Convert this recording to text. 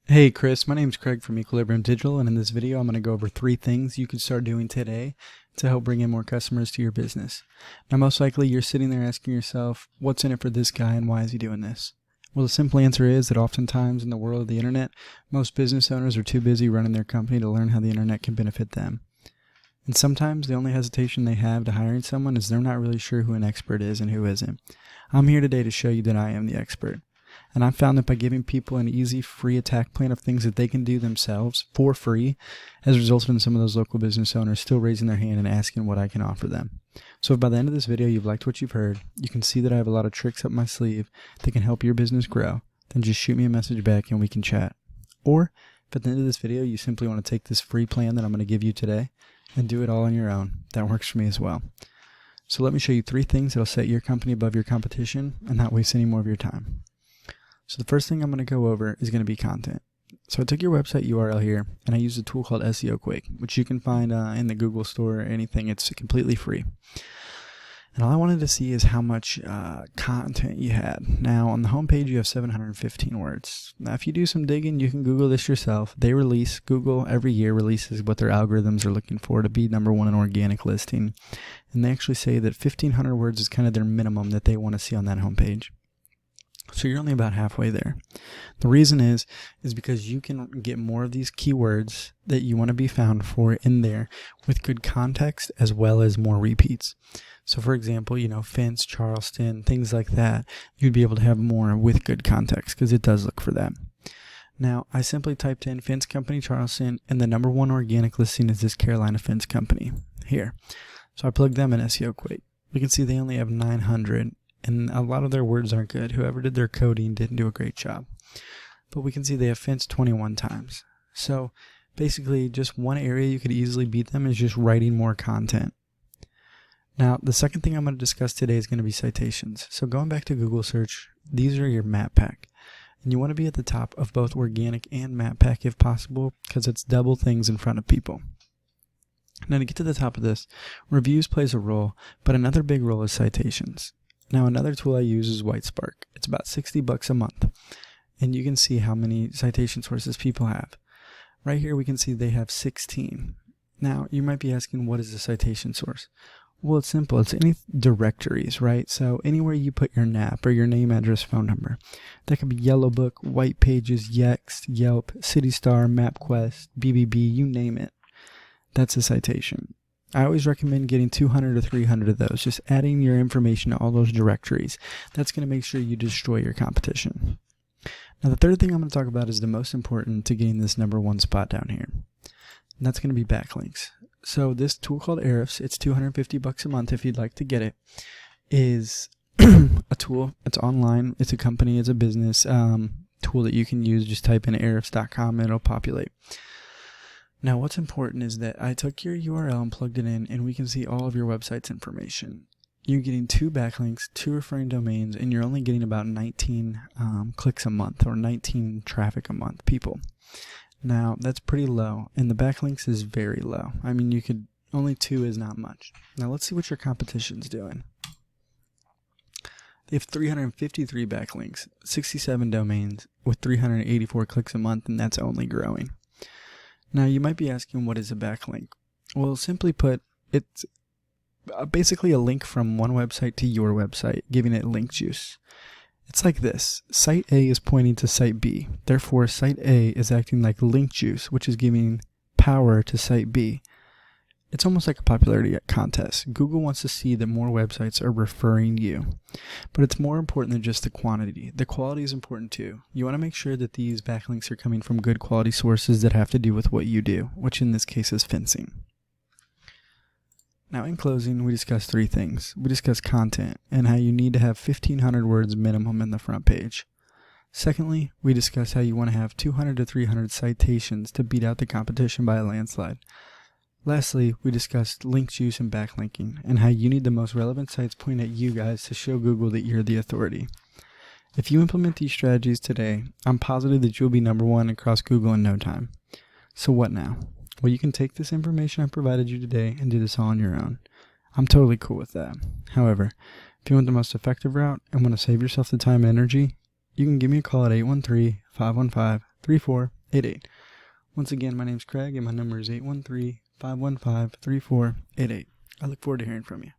Hey Chris, my name's Craig from Equilibrium Digital, and in this video I'm going to go over 3 things you can start doing today to help bring in more customers to your business. Now most likely you're sitting there asking yourself, what's in it for this guy and why is he doing this? Well, the simple answer is that oftentimes in the world of the internet, most business owners are too busy running their company to learn how the internet can benefit them. And sometimes the only hesitation they have to hiring someone is they're not really sure who an expert is and who isn't. I'm here today to show you that I am the expert. And I've found that by giving people an easy, free attack plan of things that they can do themselves for free has resulted in some of those local business owners still raising their hand and asking what I can offer them. So if by the end of this video you've liked what you've heard, you can see that I have a lot of tricks up my sleeve that can help your business grow, then just shoot me a message back and we can chat. Or if at the end of this video you simply want to take this free plan that I'm going to give you today and do it all on your own, that works for me as well. So let me show you 3 things that'll set your company above your competition and not waste any more of your time. So the first thing I'm going to go over is going to be content. So I took your website URL here and I used a tool called SEO Quick, which you can find in the Google store or anything. It's completely free. And all I wanted to see is how much content you had. Now on the homepage you have 715 words. Now if you do some digging, you can Google this yourself. Google every year releases what their algorithms are looking for to be #1 in organic listing. And they actually say that 1,500 words is kind of their minimum that they want to see on that homepage. So you're only about halfway there. The reason is because you can get more of these keywords that you want to be found for in there with good context as well as more repeats. So for example, fence, Charleston, things like that, you'd be able to have more with good context because it does look for that. Now, I simply typed in fence company Charleston and the #1 organic listing is this Carolina fence company here. So I plugged them in SEO Quick. We can see they only have 900. And a lot of their words aren't good. Whoever did their coding didn't do a great job. But we can see they have fenced 21 times. So basically just one area you could easily beat them is just writing more content. Now the second thing I'm going to discuss today is going to be citations. So going back to Google search, these are your map pack. And you want to be at the top of both organic and map pack if possible because it's double things in front of people. Now to get to the top of this, reviews plays a role, but another big role is citations. Now another tool I use is WhiteSpark. It's about $60 a month. And you can see how many citation sources people have. Right here we can see they have 16. Now you might be asking, what is a citation source? Well, it's simple. It's any directories, right? So anywhere you put your NAP or your name, address, phone number. That could be Yellow Book, White Pages, Yext, Yelp, CityStar, MapQuest, BBB, you name it. That's a citation. I always recommend getting 200 or 300 of those, just adding your information to all those directories. That's going to make sure you destroy your competition. Now the third thing I'm going to talk about is the most important to getting this #1 spot down here. And that's going to be backlinks. So this tool called Ahrefs, it's $250 a month if you'd like to get it, is a tool. It's online. It's a company. It's a business tool that you can use. Just type in ahrefs.com and it'll populate. Now what's important is that I took your URL and plugged it in and we can see all of your website's information. You're getting 2 backlinks, 2 referring domains, and you're only getting about 19 clicks a month or 19 traffic a month people. Now that's pretty low and the backlinks is very low. I mean only 2 is not much. Now let's see what your competition's doing. They have 353 backlinks, 67 domains with 384 clicks a month, and that's only growing. Now you might be asking, what is a backlink? Well, simply put, it's basically a link from one website to your website, giving it link juice. It's like this. Site A is pointing to Site B. Therefore, Site A is acting like link juice, which is giving power to Site B. It's almost like a popularity contest. Google wants to see that more websites are referring you. But it's more important than just the quantity. The quality is important too. You want to make sure that these backlinks are coming from good quality sources that have to do with what you do, which in this case is fencing. Now in closing, we discussed 3 things. We discussed content and how you need to have 1,500 words minimum in the front page. Secondly, we discussed how you want to have 200 to 300 citations to beat out the competition by a landslide. Lastly, we discussed link juice and backlinking and how you need the most relevant sites pointing at you guys to show Google that you're the authority. If you implement these strategies today, I'm positive that you'll be #1 across Google in no time. So what now? Well, you can take this information I provided you today and do this all on your own. I'm totally cool with that. However, if you want the most effective route and want to save yourself the time and energy, you can give me a call at 813-515-3255. 813-515-3488. Once again, my name's Craig and my number is 813-515-3488. I look forward to hearing from you.